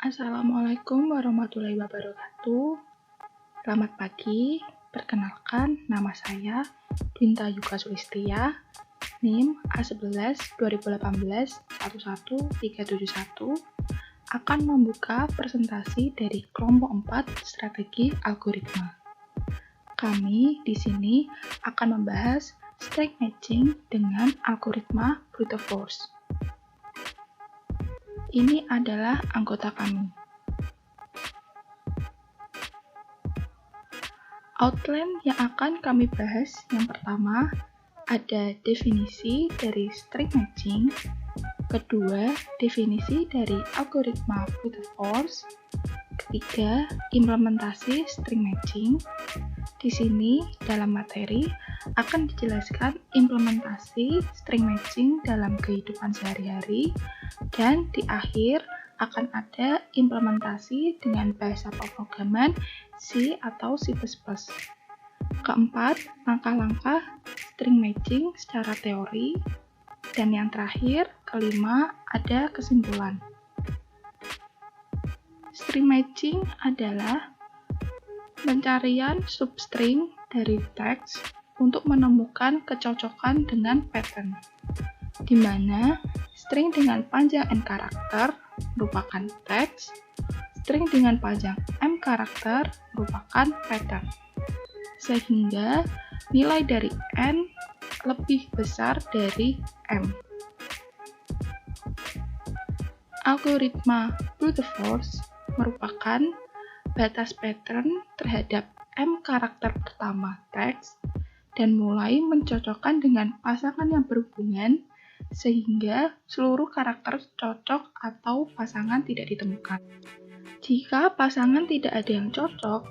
Assalamualaikum warahmatullahi wabarakatuh. Selamat pagi, perkenalkan nama saya Dinta Yuka Sulistia, NIM A11 2018 11371, akan membuka presentasi dari kelompok 4 strategi algoritma. Kami di sini akan membahas string matching dengan algoritma brute force. Ini adalah anggota kami. Outline yang akan kami bahas yang pertama ada definisi dari string matching, kedua definisi dari algoritma brute force, ketiga implementasi string matching. Di sini dalam materi akan dijelaskan implementasi string matching dalam kehidupan sehari-hari, dan di akhir akan ada implementasi dengan bahasa pemrograman C atau C++. Keempat, langkah-langkah string matching secara teori, dan yang terakhir, kelima, ada kesimpulan. String matching adalah pencarian substring dari teks untuk menemukan kecocokan dengan pattern, di mana string dengan panjang n karakter merupakan teks, string dengan panjang m karakter merupakan pattern, sehingga nilai dari n lebih besar dari m. Algoritma brute force merupakan batas pattern terhadap m karakter pertama teks dan mulai mencocokkan dengan pasangan yang berhubungan sehingga seluruh karakter cocok atau pasangan tidak ditemukan. Jika pasangan tidak ada yang cocok,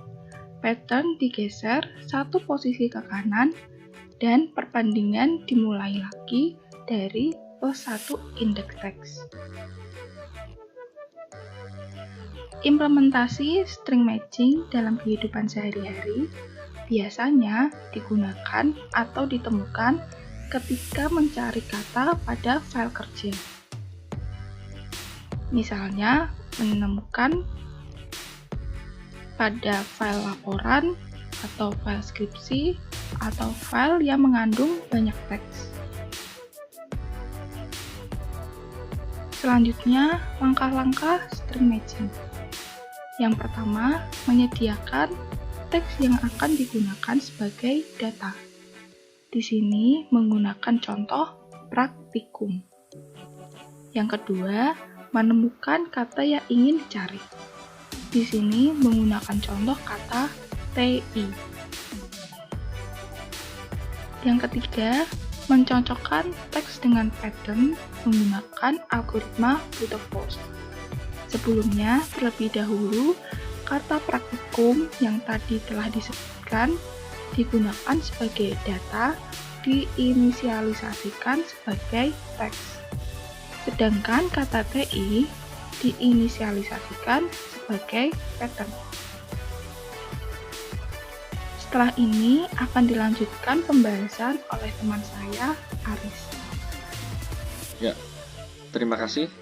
pattern digeser satu posisi ke kanan dan perbandingan dimulai lagi dari +1 indeks teks. Implementasi string matching dalam kehidupan sehari-hari biasanya digunakan atau ditemukan ketika mencari kata pada file kerja. Misalnya, menemukan pada file laporan atau file skripsi atau file yang mengandung banyak teks. Selanjutnya, langkah-langkah string matching. Yang pertama, menyediakan teks yang akan digunakan sebagai data. Di sini menggunakan contoh praktikum. Yang kedua, menemukan kata yang ingin dicari. Di sini menggunakan contoh kata TI. Yang ketiga, mencocokkan teks dengan pattern menggunakan algoritma brute force. Sebelumnya, terlebih dahulu, kata praktikum yang tadi telah disebutkan digunakan sebagai data, diinisialisasikan sebagai teks. Sedangkan kata TI diinisialisasikan sebagai pattern. Setelah ini akan dilanjutkan pembahasan oleh teman saya, Aris. Ya, terima kasih.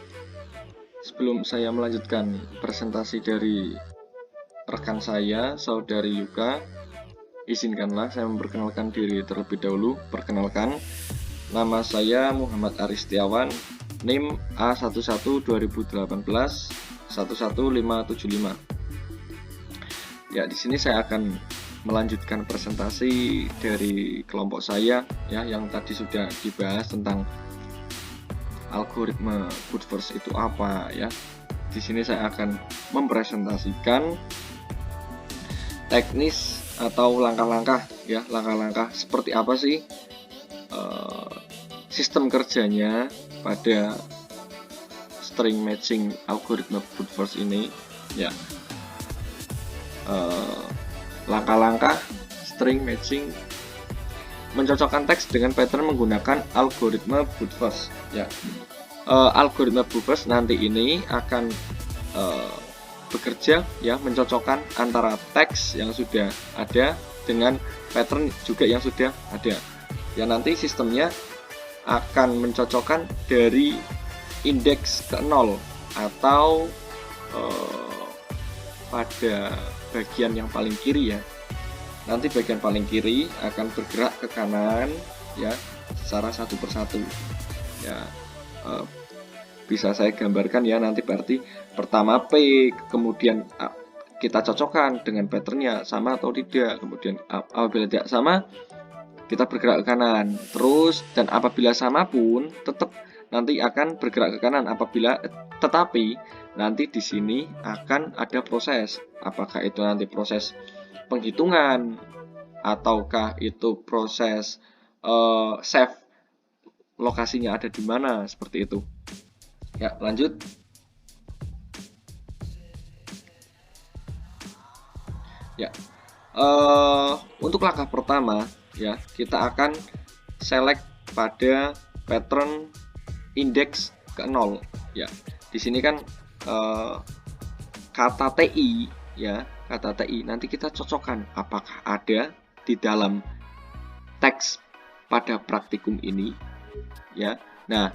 Sebelum saya melanjutkan presentasi dari rekan saya, Saudari Yuka, izinkanlah saya memperkenalkan diri terlebih dahulu. Perkenalkan, nama saya Muhammad Aris Setiawan, NIM A11 2018 11575. Ya, di sini saya akan melanjutkan presentasi dari kelompok saya ya, yang tadi sudah dibahas tentang algoritma brute force itu apa ya. Di sini saya akan mempresentasikan teknis atau langkah-langkah ya, langkah-langkah seperti apa sih sistem kerjanya pada string matching algoritma brute force ini ya. Langkah-langkah string matching mencocokkan teks dengan pattern menggunakan algoritma brute force ya. Algoritma brute force nanti ini akan bekerja ya, mencocokkan antara teks yang sudah ada dengan pattern juga yang sudah ada ya. Nanti sistemnya akan mencocokkan dari indeks ke 0 atau pada bagian yang paling kiri ya. Nanti bagian paling kiri akan bergerak ke kanan ya, secara satu persatu ya. Bisa saya gambarkan ya, nanti berarti pertama P, kemudian kita cocokkan dengan patternnya sama atau tidak, kemudian apabila tidak sama kita bergerak ke kanan terus, dan apabila sama pun tetap nanti akan bergerak ke kanan. Tetapi nanti di sini akan ada proses, apakah itu nanti proses penghitungan ataukah itu proses save lokasinya ada di mana, seperti itu ya. Lanjut ya. Untuk langkah pertama ya, kita akan select pada pattern indeks ke 0 ya. Di sini kan kata TI ya, kata TI nanti kita cocokkan apakah ada di dalam teks pada praktikum ini ya. Nah,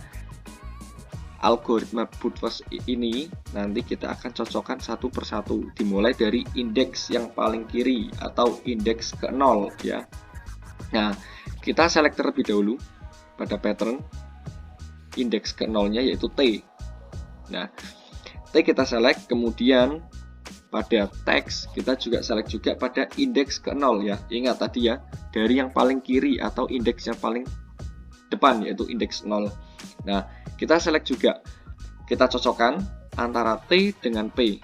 algoritma brute force ini nanti kita akan cocokkan satu persatu, dimulai dari indeks yang paling kiri atau indeks ke 0 ya. Nah, kita select terlebih dahulu pada pattern indeks ke 0-nya yaitu T. Nah, T kita select, kemudian pada teks kita juga select juga pada indeks ke 0 ya. Ingat tadi ya, dari yang paling kiri atau indeks yang paling depan yaitu indeks 0. Nah, kita select juga, kita cocokkan antara T dengan P.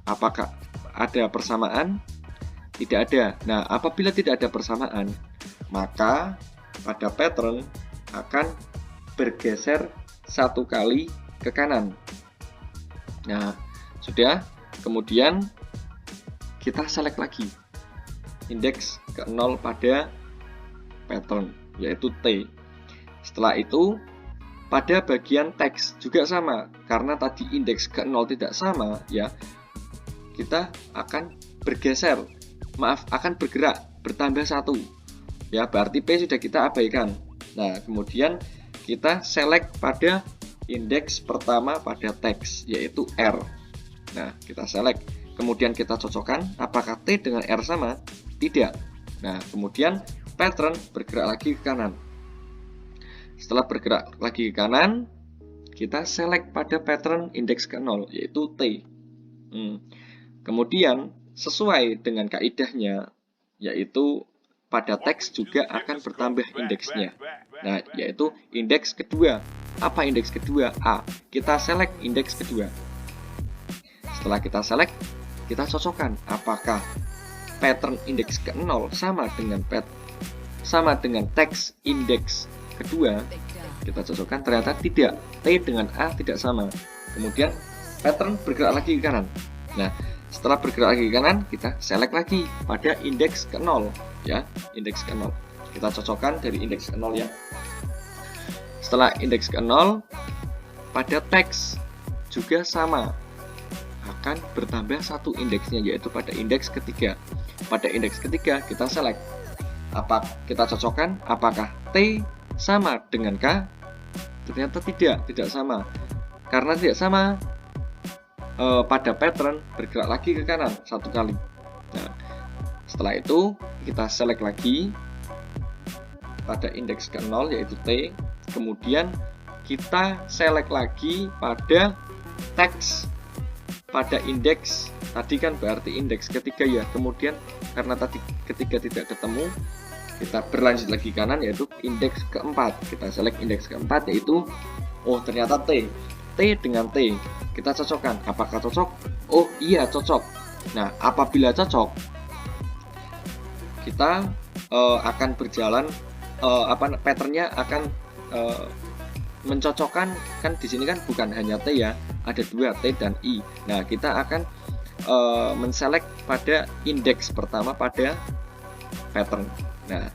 Apakah ada persamaan? Tidak ada. Nah, apabila tidak ada persamaan, maka pada pattern akan bergeser satu kali ke kanan. Nah, sudah. Kemudian kita select lagi indeks ke 0 pada pattern yaitu T. Setelah itu pada bagian teks juga sama, karena tadi indeks ke 0 tidak sama ya, kita akan bergeser, akan bergerak, bertambah satu ya, berarti P sudah kita abaikan. Nah, kemudian kita select pada indeks pertama pada teks yaitu R. Nah, kita select, kemudian kita cocokkan apakah T dengan R sama? Tidak. Nah, kemudian pattern bergerak lagi ke kanan. Setelah bergerak lagi ke kanan, kita select pada pattern indeks ke 0 yaitu T. Kemudian sesuai dengan kaidahnya, yaitu pada teks juga akan bertambah indeksnya. Nah, yaitu indeks kedua. Apa indeks kedua? A. Kita select indeks kedua. Setelah kita select, kita cocokkan apakah pattern indeks ke 0 sama dengan teks indeks kedua. Kita cocokkan, ternyata tidak, T dengan A tidak sama. Kemudian pattern bergerak lagi ke kanan. Nah, setelah bergerak lagi ke kanan, kita select lagi pada indeks ke 0 ya, indeks ke 0. Kita cocokkan dari indeks ke 0 ya. Setelah indeks ke 0, pada teks juga sama, akan bertambah satu indeksnya yaitu pada indeks ketiga. Pada indeks ketiga kita select, kita cocokkan apakah T sama dengan K. Ternyata tidak sama. Karena tidak sama, pada pattern bergerak lagi ke kanan satu kali. Nah, setelah itu kita select lagi pada indeks ke 0 yaitu T. Kemudian kita select lagi pada teks pada indeks tadi kan, berarti indeks ketiga ya. Kemudian karena tadi ketiga tidak ketemu, kita berlanjut lagi kanan yaitu indeks keempat. Kita select indeks keempat yaitu, oh ternyata T dengan T. Kita cocokkan, apakah cocok? Oh iya cocok. Nah, apabila cocok, kita akan berjalan, patternnya akan mencocokkan. Kan di sini kan bukan hanya T ya, ada dua, T dan I. Nah, kita akan menselect pada indeks pertama pada pattern. Nah,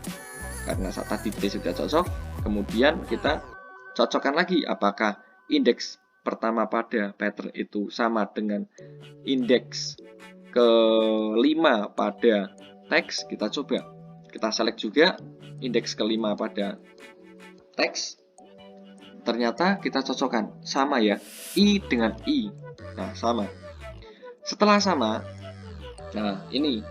karena saat tadi T sudah cocok, kemudian kita cocokkan lagi apakah indeks pertama pada pattern itu sama dengan indeks kelima pada teks. Kita coba, kita select juga indeks kelima pada teks. Ternyata kita cocokkan, sama ya, I dengan I. Nah, sama. Setelah sama, nah ini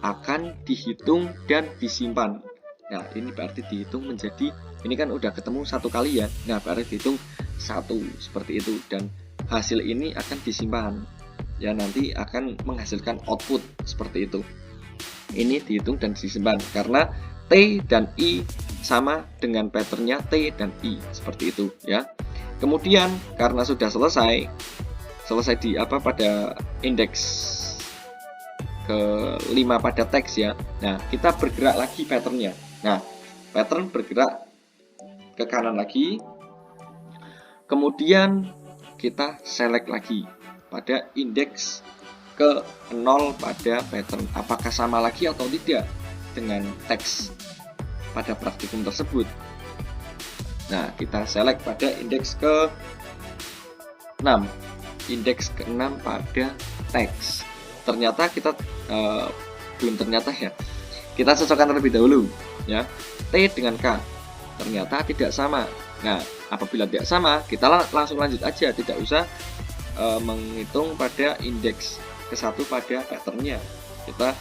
akan dihitung dan disimpan. Nah ini berarti dihitung menjadi, ini kan udah ketemu satu kali ya, nah berarti dihitung satu seperti itu, dan hasil ini akan disimpan ya, nanti akan menghasilkan output seperti itu. Ini dihitung dan disimpan karena T dan I sama dengan patternnya T dan I seperti itu ya. Kemudian karena sudah selesai di pada indeks ke-5 pada teks ya. Nah, kita bergerak lagi patternnya. Nah, pattern bergerak ke kanan lagi. Kemudian kita select lagi pada indeks ke-0 pada pattern. Apakah sama lagi atau tidak dengan teks pada praktikum tersebut. Nah, kita select pada indeks ke-6. Indeks ke-6 pada teks. Ternyata kita belum ternyata ya. Kita cocokkan terlebih dahulu ya. T dengan K ternyata tidak sama. Nah, apabila tidak sama, kita langsung lanjut aja, tidak usah menghitung pada indeks ke-1 pada patternnya. Kita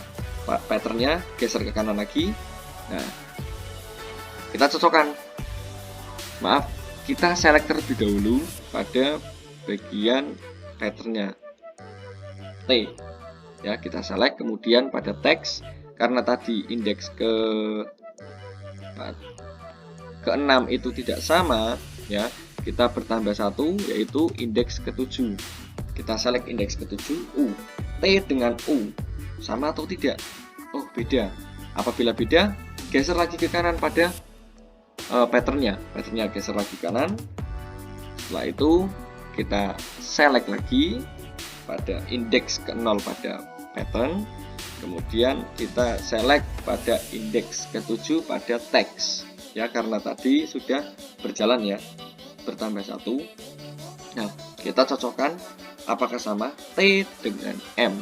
patternnya geser ke kanan lagi. Nah, kita cocokkan. Maaf, kita select terlebih dahulu pada bagian patternnya T. Ya, kita select, kemudian pada teks, karena tadi indeks ke-6 itu tidak sama ya, kita bertambah satu yaitu indeks ke-7. Kita select indeks ke-7 U. T dengan U sama atau tidak? Oh, beda. Apabila beda, geser lagi ke kanan pada patternnya geser lagi kanan. Setelah itu kita select lagi pada indeks ke-0 pada pattern, kemudian kita select pada indeks ke-7 pada teks ya, karena tadi sudah berjalan ya, bertambah satu. Nah, kita cocokkan apakah sama T dengan M.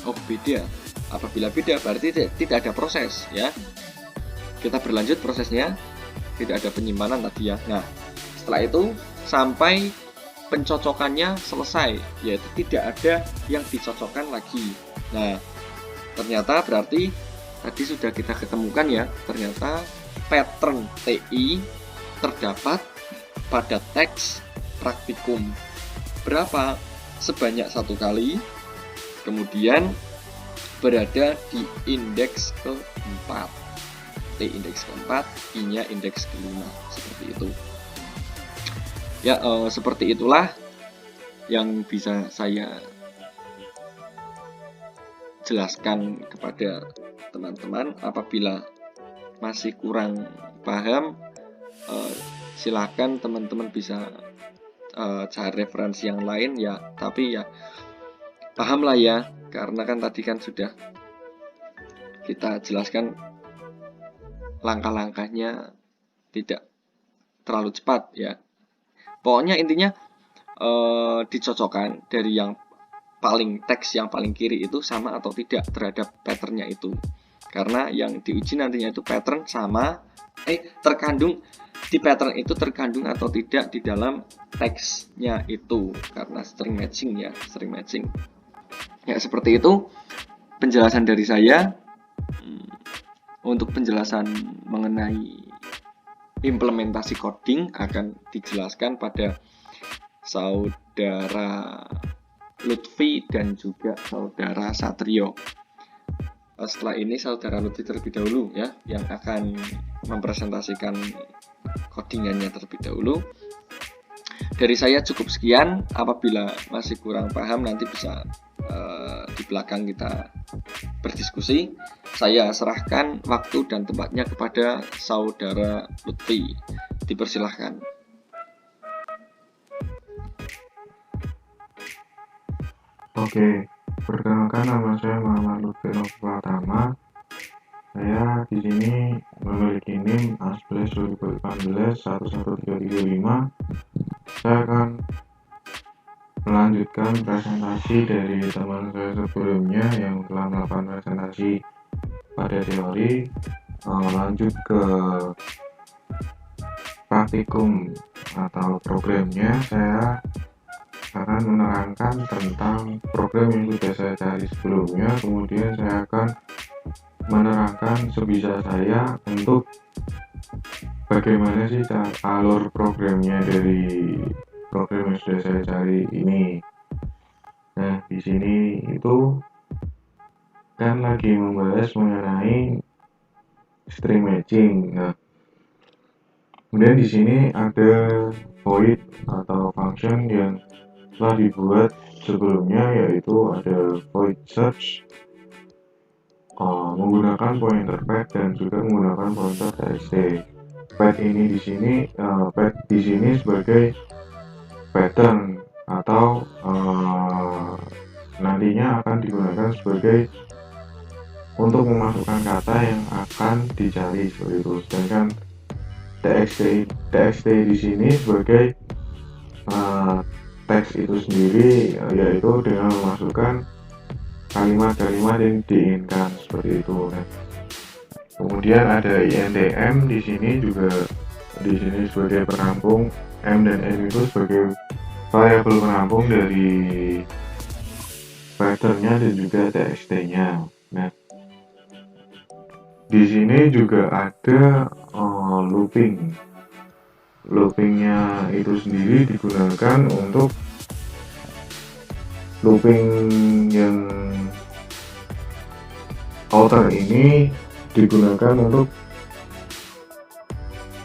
Oh, beda. Apabila beda berarti tidak ada proses ya. Kita berlanjut prosesnya, tidak ada penyimpanan tadi ya. Nah, setelah itu sampai pencocokannya selesai, yaitu tidak ada yang dicocokkan lagi. Nah, ternyata berarti tadi sudah kita ketemukan ya, ternyata pattern TI terdapat pada teks praktikum berapa? Sebanyak satu kali, kemudian berada di indeks ke-4. T indeks ke-4, I-nya indeks ke-5, seperti itu. Ya, seperti itulah yang bisa saya jelaskan kepada teman-teman. Apabila masih kurang paham, silakan teman-teman bisa cari referensi yang lain ya. Tapi ya pahamlah ya, karena kan tadi kan sudah kita jelaskan langkah-langkahnya tidak terlalu cepat ya. Pokoknya intinya dicocokkan dari yang paling teks yang paling kiri itu sama atau tidak terhadap patternnya itu. Karena yang diuji nantinya itu pattern sama terkandung di pattern itu terkandung atau tidak di dalam teksnya itu, karena string matching ya, string matching. Ya, seperti itu penjelasan dari saya. Untuk penjelasan mengenai implementasi coding akan dijelaskan pada saudara Lutfi dan juga saudara Satrio. Setelah ini saudara Lutfi terlebih dahulu ya, yang akan mempresentasikan codingannya terlebih dahulu. Dari saya cukup sekian. Apabila masih kurang paham nanti bisa di belakang kita berdiskusi. Saya serahkan waktu dan tempatnya kepada saudara Lutfi. Dipersilahkan. Oke, perkenalkan nama saya Muhammad Lutfi Pratama. Saya di sini memiliki NIM ASBLES 2018 11335. Saya akan melanjutkan presentasi dari teman saya sebelumnya yang telah melakukan presentasi pada teori. Lanjut ke praktikum atau programnya, saya akan menerangkan tentang program yang sudah saya cari sebelumnya, kemudian saya akan menerangkan sebisa saya untuk bagaimana sih alur programnya dari program yang sudah saya cari ini. Nah, di sini itu kan lagi membahas mengenai string matching. Nah, kemudian di sini ada void atau function yang telah dibuat sebelumnya, yaitu ada void search menggunakan pointer pad dan juga menggunakan pointer txt. Pad ini di sini sebagai pattern atau nantinya akan digunakan sebagai untuk memasukkan kata yang akan dicari seperti itu. Sedangkan txt di sini sebagai teks itu sendiri, yaitu dengan memasukkan kalimat-kalimat yang diinginkan seperti itu. Nah, kemudian ada intm di sini juga sebagai penampung, m dan n itu sebagai variabel penampung dari patternnya dan juga txt-nya. Nah, di sini juga ada looping. Loopingnya itu sendiri digunakan untuk looping yang outer ini digunakan untuk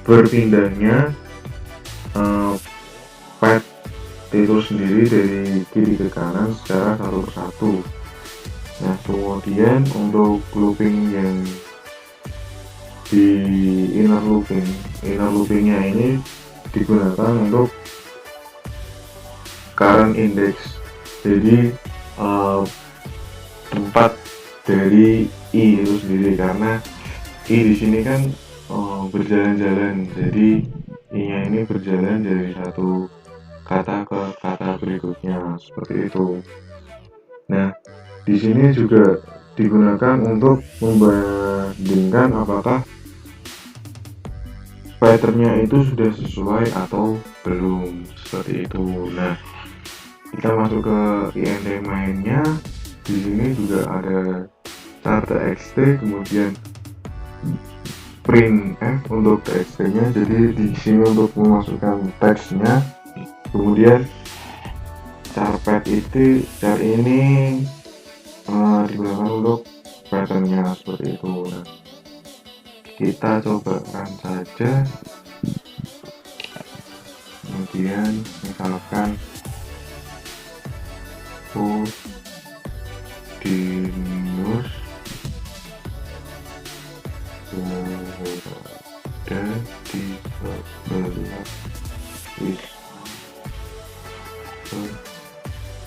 berpindahnya pad itu sendiri dari kiri ke kanan secara satu persatu. Nah, kemudian untuk looping yang di inner loopingnya ini digunakan untuk current index. Jadi tempat dari i itu sendiri, karena i di sini kan berjalan-jalan, jadi i-nya ini berjalan dari satu kata ke kata berikutnya seperti itu. Nah, di sini juga digunakan untuk membandingkan apakah patternnya itu sudah sesuai atau belum seperti itu. Nah, kita masuk ke int mainnya. Di sini juga ada char txt, kemudian printf untuk txt-nya. Jadi di sini untuk memasukkan teksnya, kemudian char ini digunakan untuk patternnya seperti itu. Nah, kita coba run saja, kemudian misalkan dinus sudah disebelah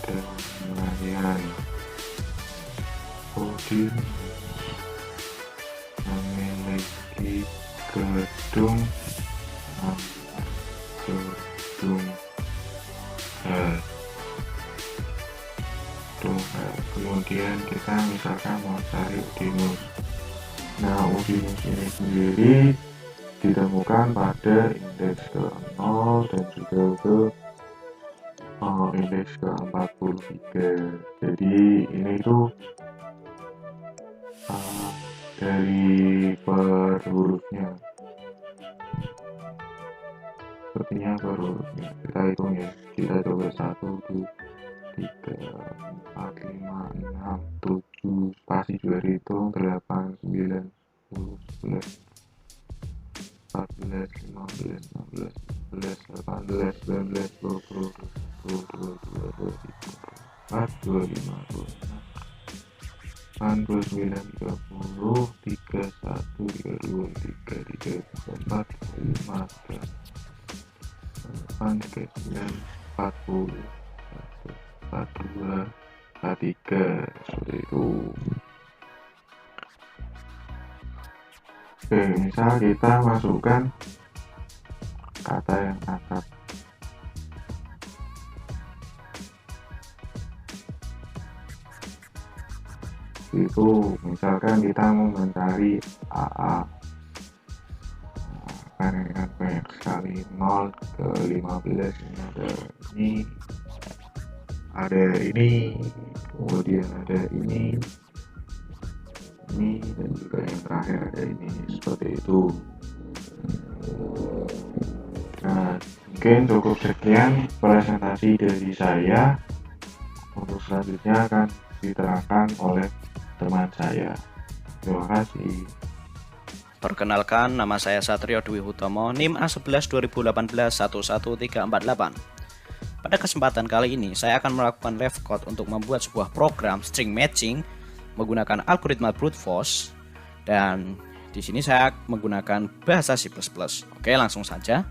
kedamaian Odin memiliki gedung kemudian kita misalkan mau cari Udinus. Nah, Udinus ini sendiri ditemukan pada indeks ke 0 dan juga ke indeks ke 43. Jadi ini tuh dari per hurufnya, sepertinya per hurufnya kita hitung ya. Kita coba 1, 2, 3, 4, 5, 6, 7, spasi juga dihitung, 8, 9, 10, 11, 14, 15, 16, 17, 18, 19, 20, 22, 23, 24, 25, 26, 29, 30, 31, 32, 33, 34, 35, 39, 40, 42, 43 seperti itu. Oke, misal kita masukkan kata yang akrab. Itu misalkan kita mau mencari AA, kan banyak sekali 0 ke 15, ini ada ini ada ini, kemudian ada ini, dan juga yang terakhir ada ini, seperti itu. Nah, mungkin cukup sekian presentasi dari saya. Untuk selanjutnya akan diterangkan oleh teman saya. Terima kasih. Perkenalkan, nama saya Satrio Dwi Hutomo, NIM A11 2018 11348. Pada kesempatan kali ini, saya akan melakukan live code untuk membuat sebuah program string matching menggunakan algoritma brute force, dan di sini saya menggunakan bahasa C++. Oke, langsung saja.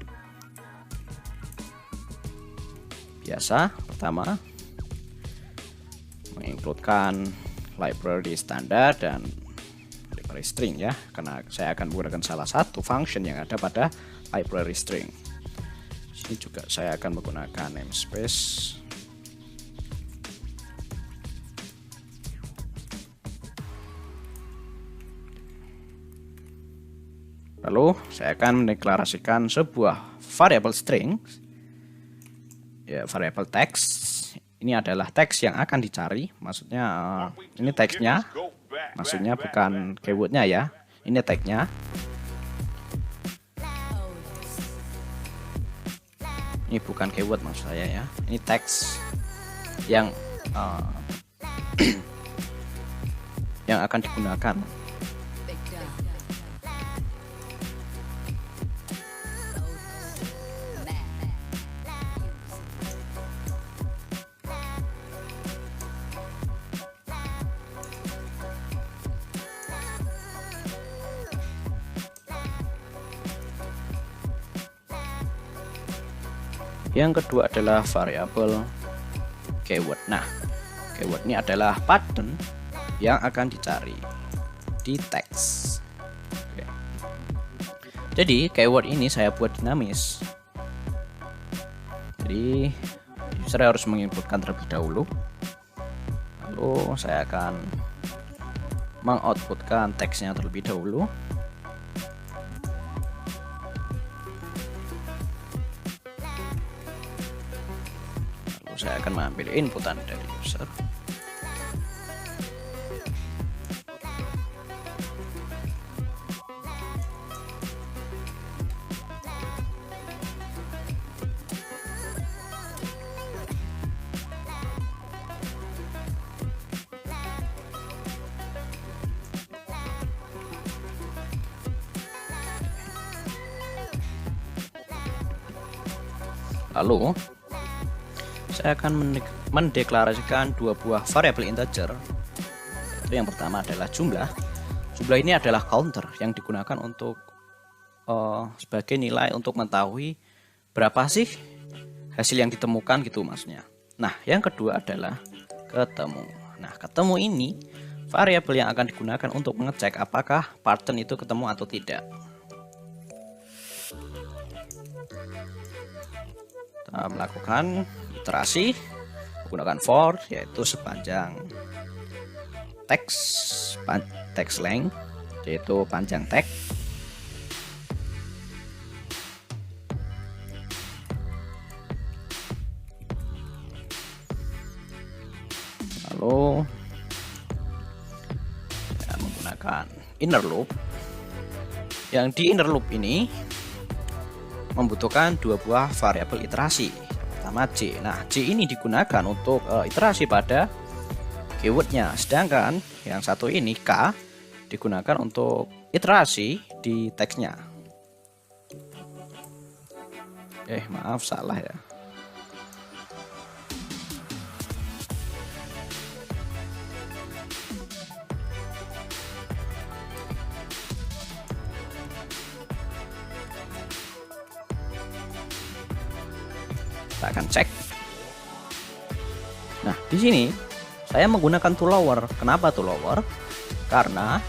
Biasa, pertama mengincludekan library standar dan library string ya, karena saya akan menggunakan salah satu function yang ada pada library string. Sini juga saya akan menggunakan namespace. Lalu saya akan mendeklarasikan sebuah variable string, ya, variable text. Ini adalah teks yang akan dicari, maksudnya ini teksnya, maksudnya bukan keywordnya ya, ini tagnya. Ini bukan keyword maksud saya ya, ini teks yang yang akan digunakan. Yang kedua adalah variabel keyword. Nah, keyword ini adalah pattern yang akan dicari di teks. Oke. Jadi keyword ini saya buat dinamis. Jadi user harus menginputkan terlebih dahulu, lalu saya akan mengoutputkan teksnya terlebih dahulu. Saya akan mengambil inputan dari user. Lalu saya akan mendeklarasikan dua buah variabel integer. Itu yang pertama adalah jumlah. Jumlah ini adalah counter yang digunakan untuk sebagai nilai untuk mengetahui berapa sih hasil yang ditemukan gitu maksudnya. Nah, yang kedua adalah ketemu. Nah, ketemu ini variabel yang akan digunakan untuk mengecek apakah pattern itu ketemu atau tidak. Kita melakukan iterasi menggunakan for, yaitu sepanjang text length, yaitu panjang teks. Lalu saya menggunakan inner loop. Yang di inner loop ini membutuhkan dua buah variabel iterasi. Pertama J. Nah, J ini digunakan untuk iterasi pada keywordnya, sedangkan yang satu ini K digunakan untuk iterasi di teksnya. Maaf, salah ya. Kita akan cek. Nah, di sini saya menggunakan to lower. Kenapa to lower? Karena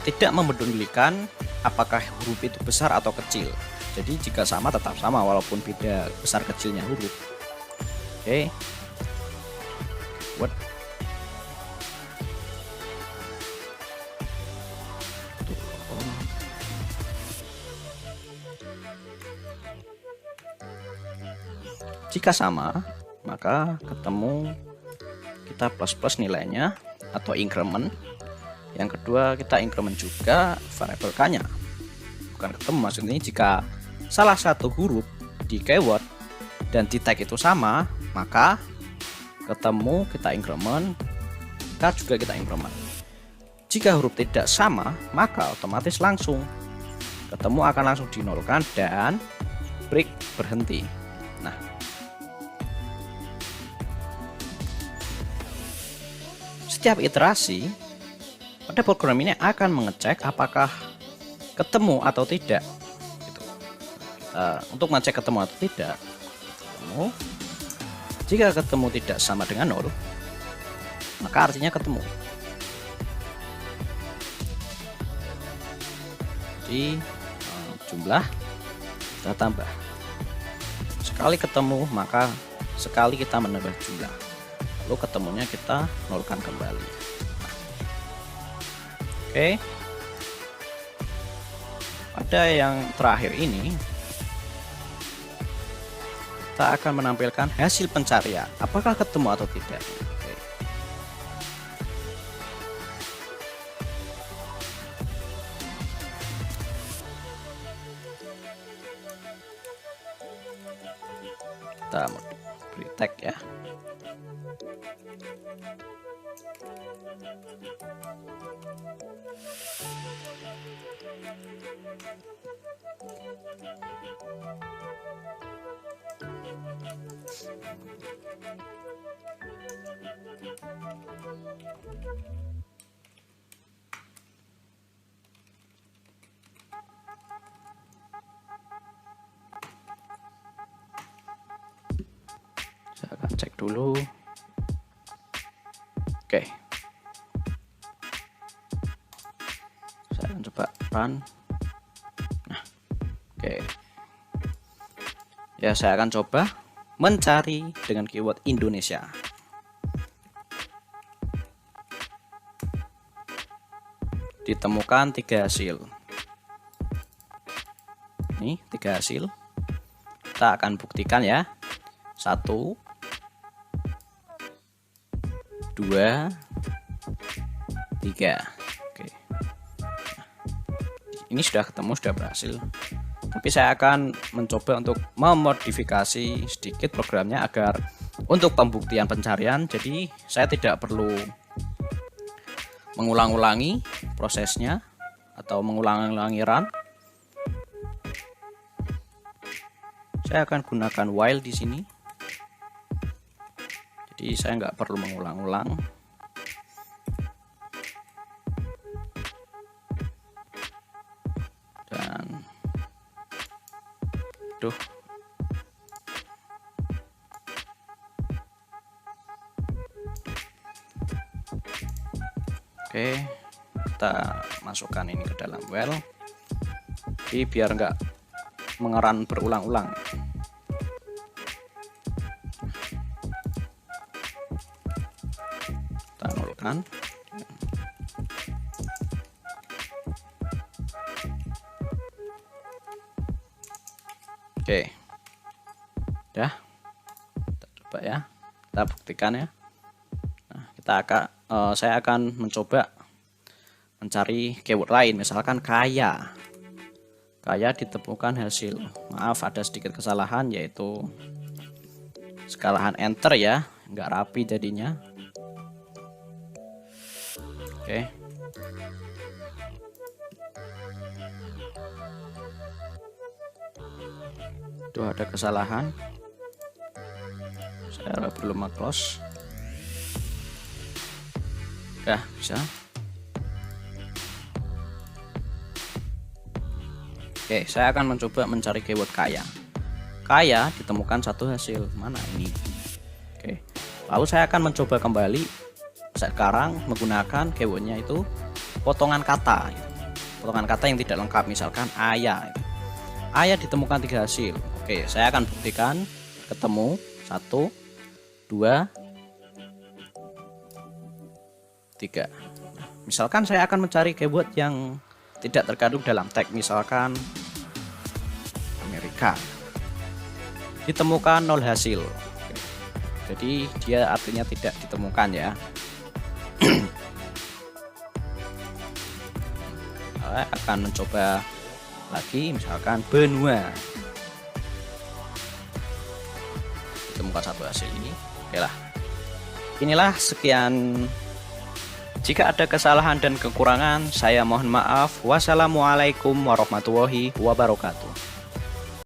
tidak mempedulikan apakah huruf itu besar atau kecil. Jadi jika sama tetap sama walaupun beda besar kecilnya huruf. Oke. What? Jika sama, maka ketemu kita plus nilainya atau increment. Yang kedua, kita increment juga variabel k-nya. Bukan ketemu, maksudnya jika salah satu huruf di keyword dan di tag itu sama, maka ketemu kita increment, k juga kita increment. Jika huruf tidak sama, maka otomatis langsung ketemu akan langsung dinolkan dan break berhenti. Nah, setiap iterasi pada program ini akan mengecek apakah ketemu atau tidak. Gitu. Untuk mengecek ketemu atau tidak, jika ketemu tidak sama dengan 0, maka artinya ketemu. Jadi jumlah kita tambah. Sekali ketemu, maka sekali kita menambah jumlah. Lalu ketemunya kita nolkan kembali. Oke. Pada yang terakhir ini, kita akan menampilkan hasil pencarian. Apakah ketemu atau tidak? Oke. Kita beri tag ya. Saya akan cek dulu. Oke. Saya akan coba run. Nah, oke. Ya, saya akan coba mencari dengan keyword Indonesia. Ditemukan 3 hasil. Ini 3 hasil. Kita akan buktikan ya. 1, 2, 3. Oke. Ini sudah ketemu, sudah berhasil. Tapi saya akan mencoba untuk memodifikasi sedikit programnya agar untuk pembuktian pencarian, jadi saya tidak perlu mengulang-ulangi prosesnya atau mengulang-ulangi run. Saya akan gunakan while di sini. Jadi saya nggak perlu mengulang-ulang. Dan oke, kita masukkan ini ke dalam while. Jadi biar nggak mengeran berulang-ulang. Kita nolkan. Oke, udah, kita coba ya, kita buktikan ya. Nah, saya akan mencoba mencari keyword lain, misalkan kaya. Kaya ditemukan hasil. Maaf, ada sedikit kesalahan, yaitu kesalahan enter ya, nggak rapi jadinya. Oke. Itu ada kesalahan. Saya belum close. Ya, bisa. Oke, saya akan mencoba mencari keyword kaya. Kaya ditemukan 1 hasil. Mana ini? Oke. Lalu saya akan mencoba kembali sekarang menggunakan keywordnya itu potongan kata. Potongan kata yang tidak lengkap, misalkan ayah. Ayah ditemukan 3 hasil. Oke, saya akan buktikan ketemu 1, 2, 3. Misalkan saya akan mencari keyword yang tidak terkandung dalam tag, misalkan Amerika. Ditemukan 0 hasil. Oke. Jadi dia artinya tidak ditemukan ya. Saya akan mencoba lagi, misalkan benua. Ditemukan satu hasil ini. Oke lah. Inilah sekian. Jika ada kesalahan dan kekurangan, saya mohon maaf. Wassalamualaikum warahmatullahi wabarakatuh.